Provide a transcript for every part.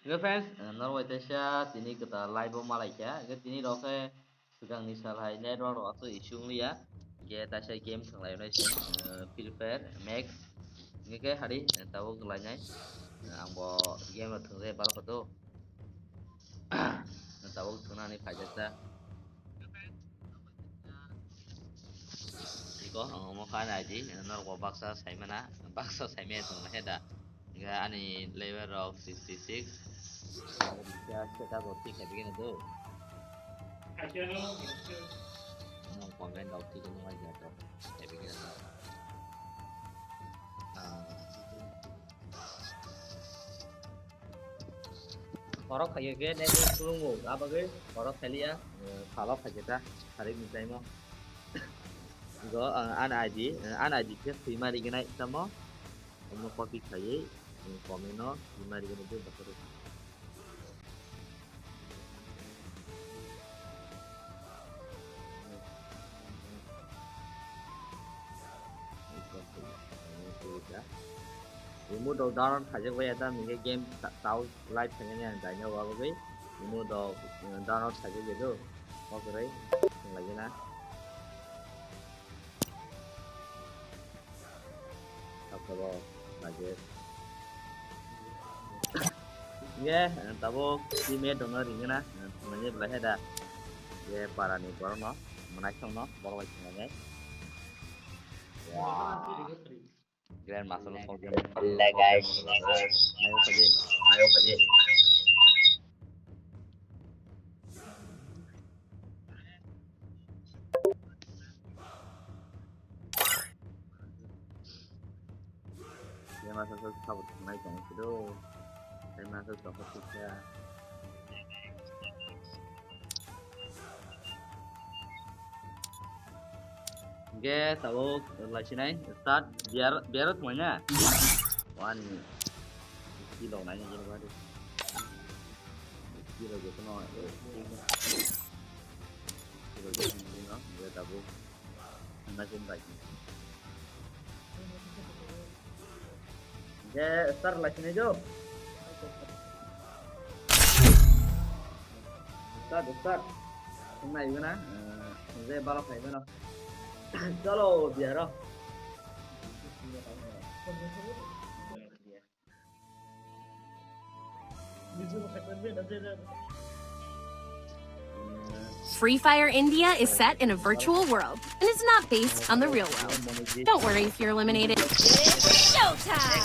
Fans, Norway Tesha, Tini kita live Malaysia, Tini Roke, Sugang Nisalai, Network atau Isunglia, kita saya game senglai nation, Free Fire, Max, Nge hari tahu kelanya, angbo game terus baru foto, tahu tuna ni pajak Iko mau kan aja, Norway baksa saya mana, baksa saya mana tu maheda, Nge ani level of 66. Bisa kita roti kayak begini tuh. Nong kongen roti kan aja tuh. Kayak begini tuh. Korok kayak gini nih tunggu apa gue? Korok kali ya. Kalau kayak hari minta mau. Gue anak aja sih lima ringgit naik sama. Kamu kopi kayak, komeno lima ringgit itu betul. Remove đầu download khai với ta mình cái game tao live thành cái này tại nhau vào cái remove đầu download khai cái gì đó có cái đấy là cái nào học cái bao là cái nghe tao vô email đồng người cái nào mình như vậy hết cái para này có nó mà nói xong nó bao lâu thành cái wow Grand Master for game. Là guys. Ayo pergi. Grand Master for cover naik yang itu. Grand Master for kita. Oke, tahu lagi nih start biar semuanya. Wah ini kilo nanya jadi baru. Kilo gitu no. Kilo gitu no. Dia tahu. Macam lagi. Oke, start lagi nih Jo. Start. Hôm nay cái nào? Dễ bao lâu phải cái nào? Chalo biar Free Fire India is set in a virtual world and is not based on the real world. Don't worry if you're eliminated. It's showtime!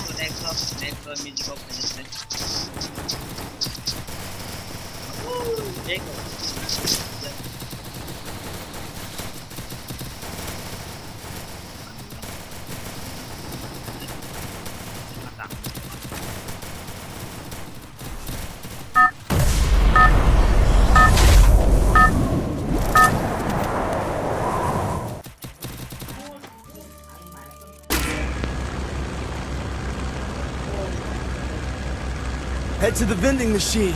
Head to the vending machine.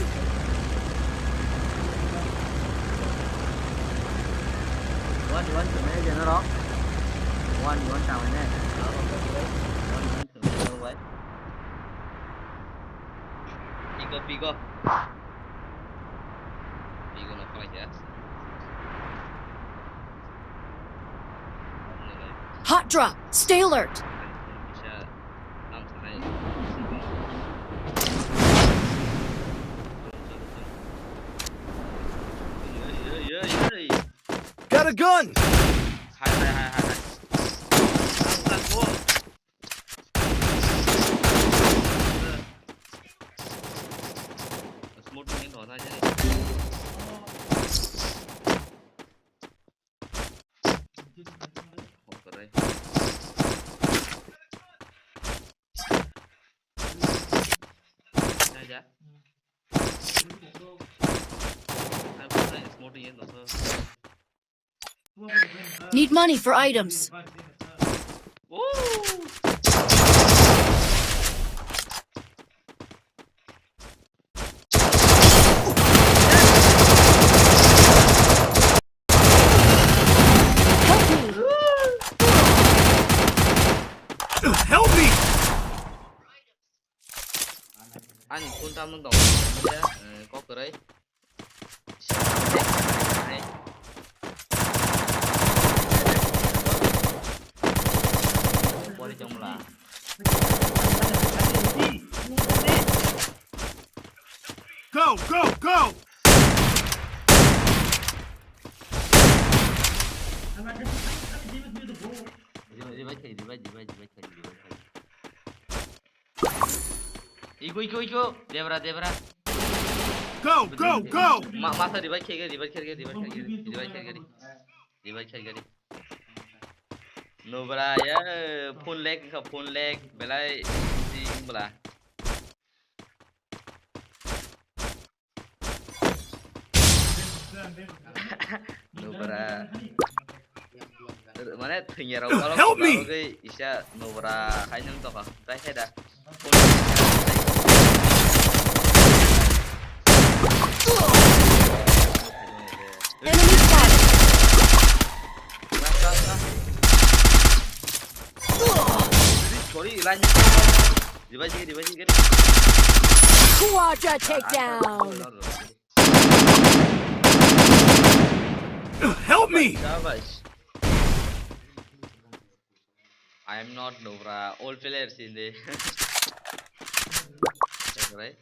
One to mấy giờ nó đó. One chào anh em. One thử vậy. Pico. Pico nó phải chứ. Hot drop! Stay alert! Got a gun! Hai. Một miếng đỏ ra chứ. Hộp ở đây. Đây giá. Need money for items. Help me! Anh phun tam nông đồng có cái đấy qua đi trong là Go, go, go! Iku Debra Go, go, go! masa di baik kiri Nubra ya phun leg belai si bela Nubra mana tinggal kalau Help me! cái isa Nubra hai nang to ka tai he da Enemy spotted. Sorry lan di baji Quadra takedown. Help me! I am not Nubra. All players in the right.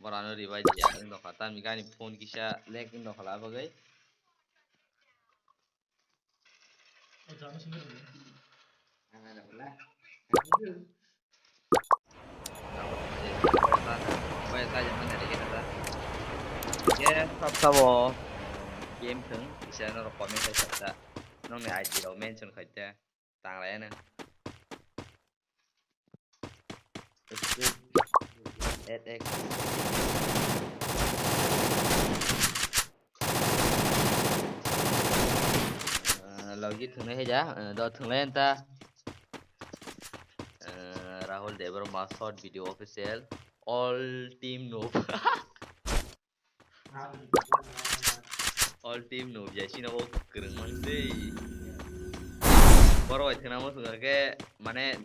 Barano revive ya. Indo kata mikani phone kisah leg indo khala bagai. Bây giờ jangan ada kita. Ya, sabo game thằng kisah nó comment saya kata. Nó này ID đâu mention kata. Tang lại nè. SX lagi thằng này hay giá đó thằng lên ta Rahul Devar Mascot video official all team noob all team noob jadi sih nabo keren mandi baru aja nama sudah ke mana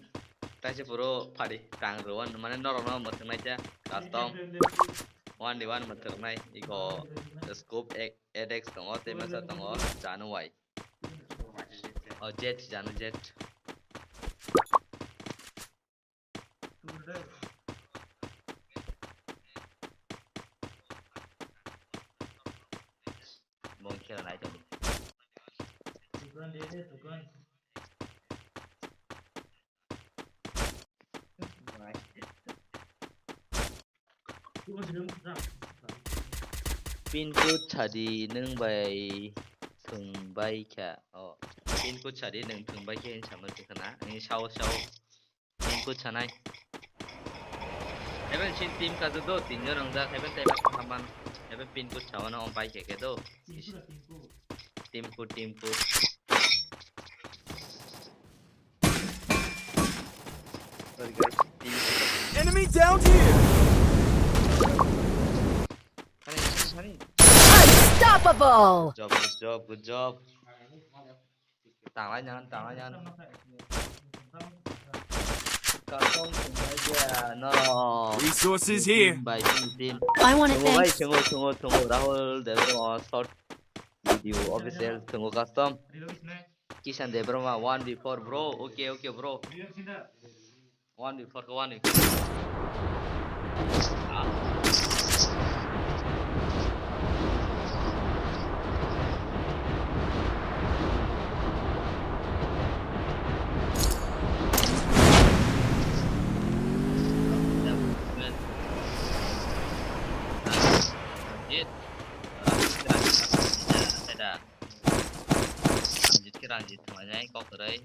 tasnya puro padi tangruan mana normal macam aja custom 1v1 macam nai iko scope edx tengok tema sa tengok janu wai oh jet janu jet mungkin lah itu pin code chadi nung bay thùng bay kya oh pin code chadi nung thùng bay kya sama tukana ini shao pin code chanai even sin team ka do tinjo nang da even tay ba kaman even pin code chawana on bay kya do team code sorry guys Enemy down here! Unstoppable. good job tàng lại nhanh Cậu không cùng với nó Resources here. bài team I want it tunggu thanks. baik tunggu Rahul Debroma short video official tunggu custom Kishan Debroma 1v4 bro okay bro 1v4 ke 1v4 lanjut semuanya kok kerai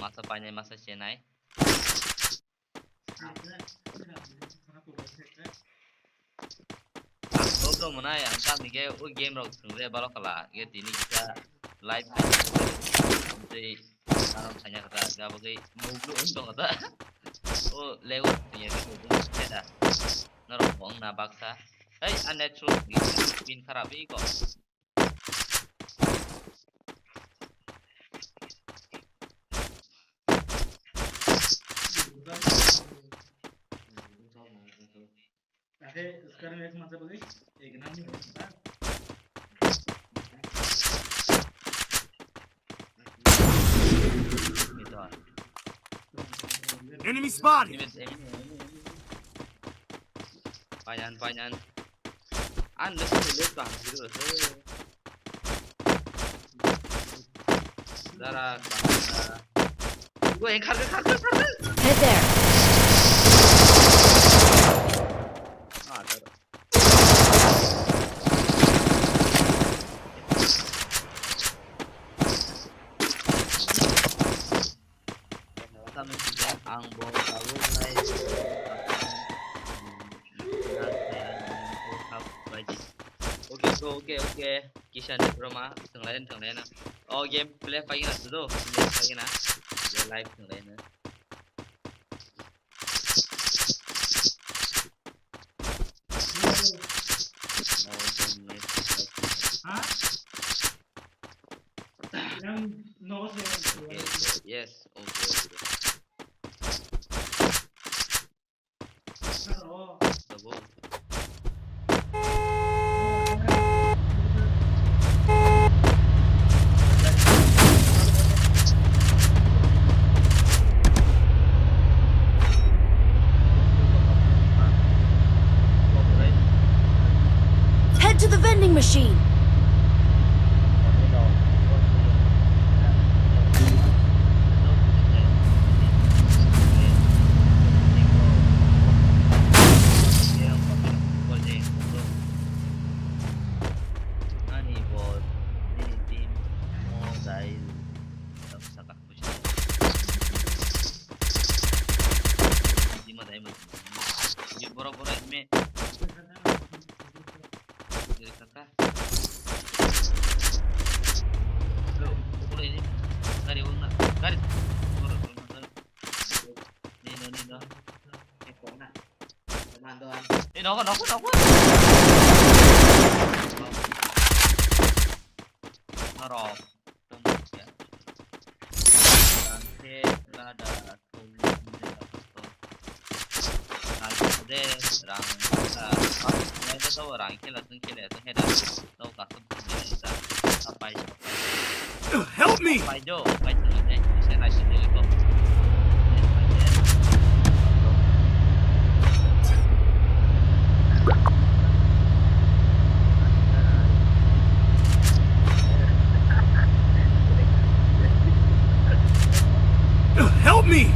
masa panjang masa senai Bro mana yang kan nih game rock sebenarnya balok lah gitu ini kita live jadi kalau tanya kata nggak pakai mulu untuk kata oh lewat ya gitu ada norong na baksa hey unnatural gitu pin karabi kok Gitu. Enemy spotted. Panyan. Anda sudah bang gitu. Darah. Gue yang karga. Head there. Ada. Kami juga angbo tahu mulai. Oke. Kisah di rumah tenglayan. Oh game play pagi nak tu. Pagi nak. Dia live tenglayan. Yes. Okay. Double. Head to the vending machine. Nó quá. Nó rò. Nanti ada Help me! Help me!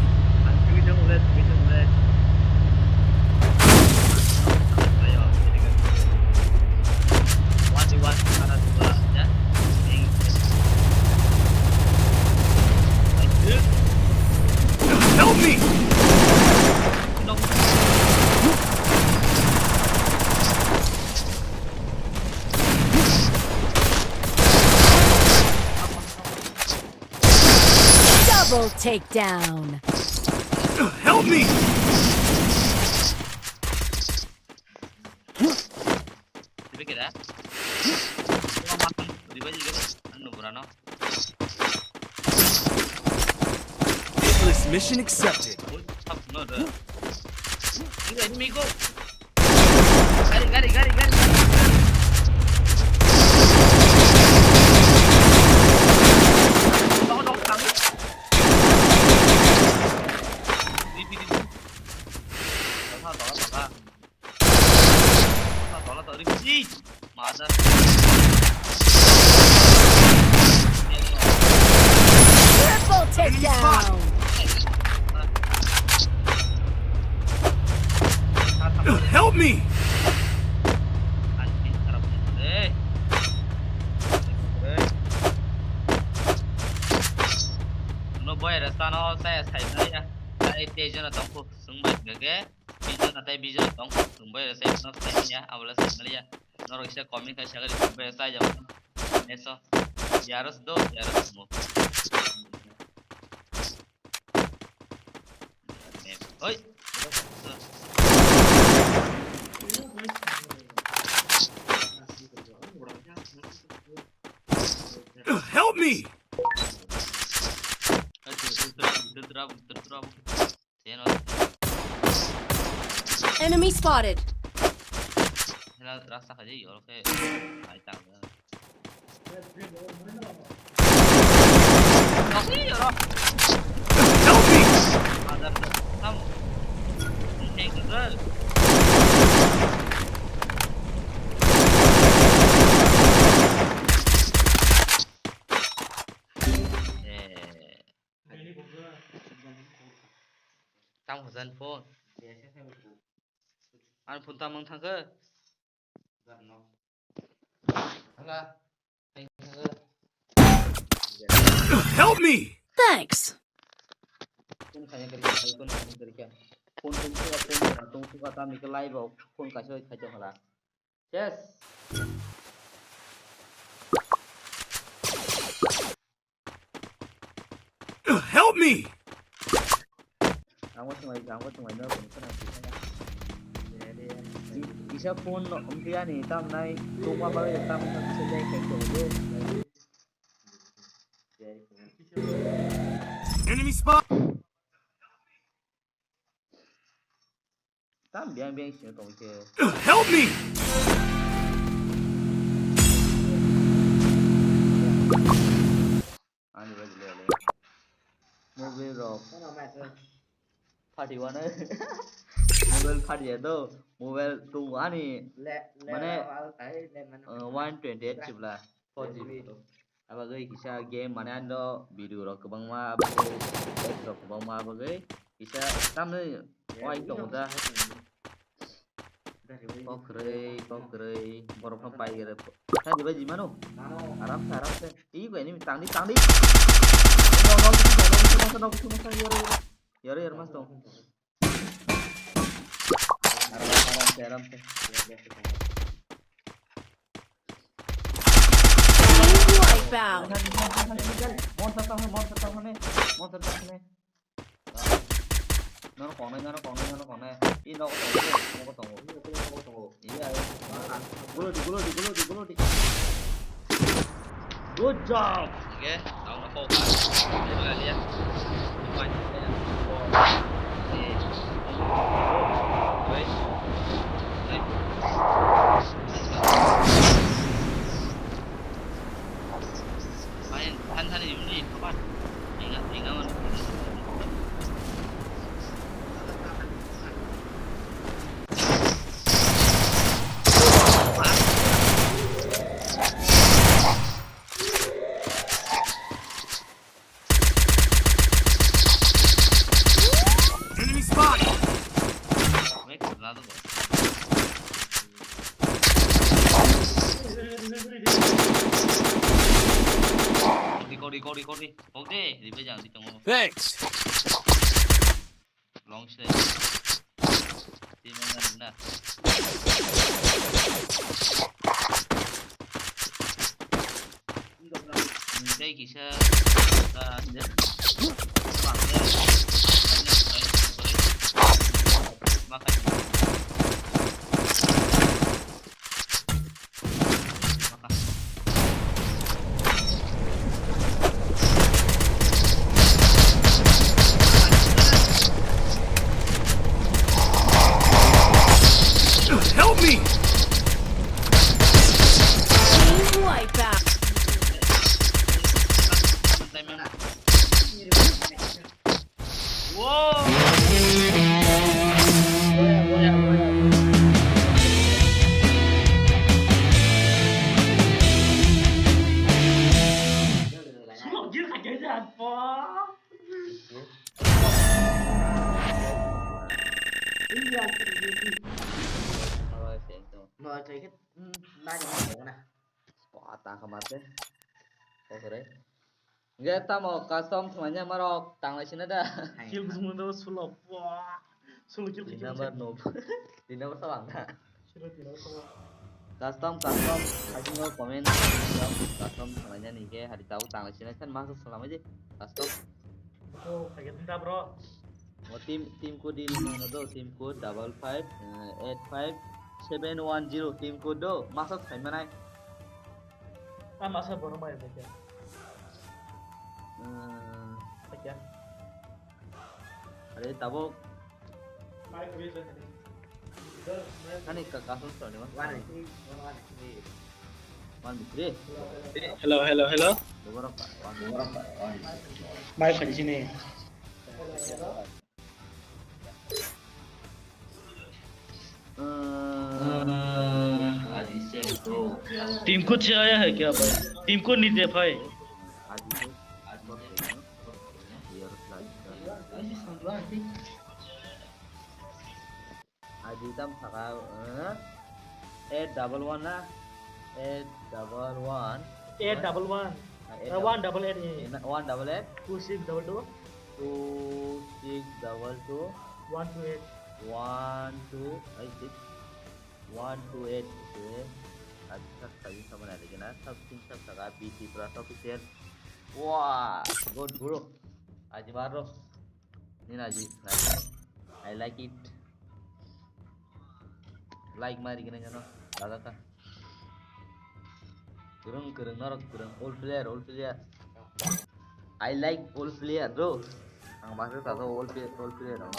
Help me! Double takedown. Help me! Hitless mission accepted. Gari. Mother. Triple takedown. Help me! No boy, rasta no saya ya. Saya tejo na tongko sungbai gage. Bijo na tai bijo tongko sungbai saya no saya ya. Awalnya saya ya. No rokisha comment kai shagali sungbai saya jam. Eso. Yaros do, yaros mo. Oi. Help me! Enemy spotted. rasa aja ya oke naik tangga oke ya loh Help me! ada kamu ini enggak tam thời gian phone anh phone tam thằng cơ Help me! Thanks. phone khai cái gì phone khai cái gì phone tung suka tam cái live vào phone khai chơi khai cho hả yes Help me! Ang có ngoài nữa cũng có này bisa phone ông kia này tam này tung qua bao giờ tam sẽ đây cái chỗ luôn Enemy spot! tam biang biang xíu tổng kia Help me! anh đi về mobile rồi party one ấy mobile party itu mobile tung quá nih mana 128 chip lah 4GB abagai kisah game mana ando video rồi kebang ma abagai rồi kebang ma abagai kisah tam nih wah itu udah kau kere baru sampai gitu kan di baju mana Arab sih iya ini tang di no ya mas dong Arab sih Wipeout. monster tang nih nó còn này ini nó có tunggu iya gulu di good job oke tahu apa coba lihat main han ini các bạn ingat Enemy spot! đi ok thì bây giờ thì trong Thanks! long stay thì mình nè đây kỹ sư bằng Help me! Team wipeout. wow Rồi thì cái ba nhà bộ nè. Wah, tangkap mati. Oke. Enggak, kita mau custom semuanya marok. Tang sini dah. Kill semua tuh sulap. Wah. Sulap kill Di kill. nomor noob. Di nomor sawang dah. Sulap kill semua. Custom. Kasih mau komen. Custom semuanya nih kayak hari tahu tang sini kan masuk selama aja. Custom. Oh, kaget entah bro. Mau timku di mana tuh? Timku 5585710 timku do masuk saya mana? Ah masa baru main aja. Aja. Ada tabok. Mari ke bisa tadi. Kan ikut kasus soalnya mas. One three. Hello, hello, hello. Kokborok pak. Mai phải gì nè? Team को चाहिए है क्या भाई? Team को नहीं दे भाई. Aji tam sakau 811 na 811 811. 188. 188 2622. 2622 128. 1286 128 okay. Aji tak tadi sama lagi na sab tim sab sakau BT plus official. Wah, good bro. Aji maro. Ini Aji. I like it. Like mari gini kan, laga kan. Kurang norok kurang old player. I like old player bro. Ang maksud tahu old player no.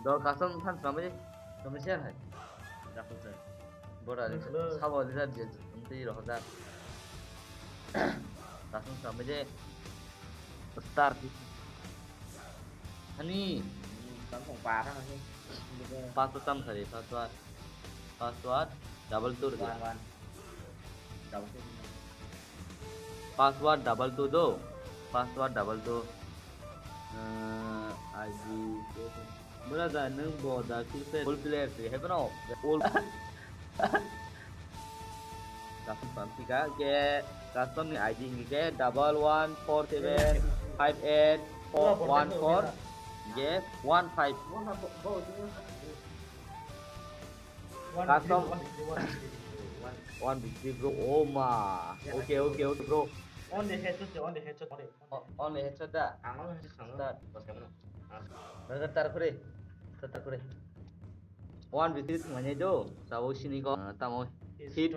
Do kasam kan sama share hai. Bora ni sabo ni je nanti roh dah. Kasam sama je start. Hani password tam sari password double two password double two do password double two Aji berada neng boda kita full player sih hebat no full kasih panti ka ke custom ni ID ni ke 11475814 Yes, 15. Custom 1 bro. Oh ma. Okay bro. On the headshot. Only headshot dah. Start. Taruh kure. 1 big semangat jo. Sawo sini ko. Tamo hit.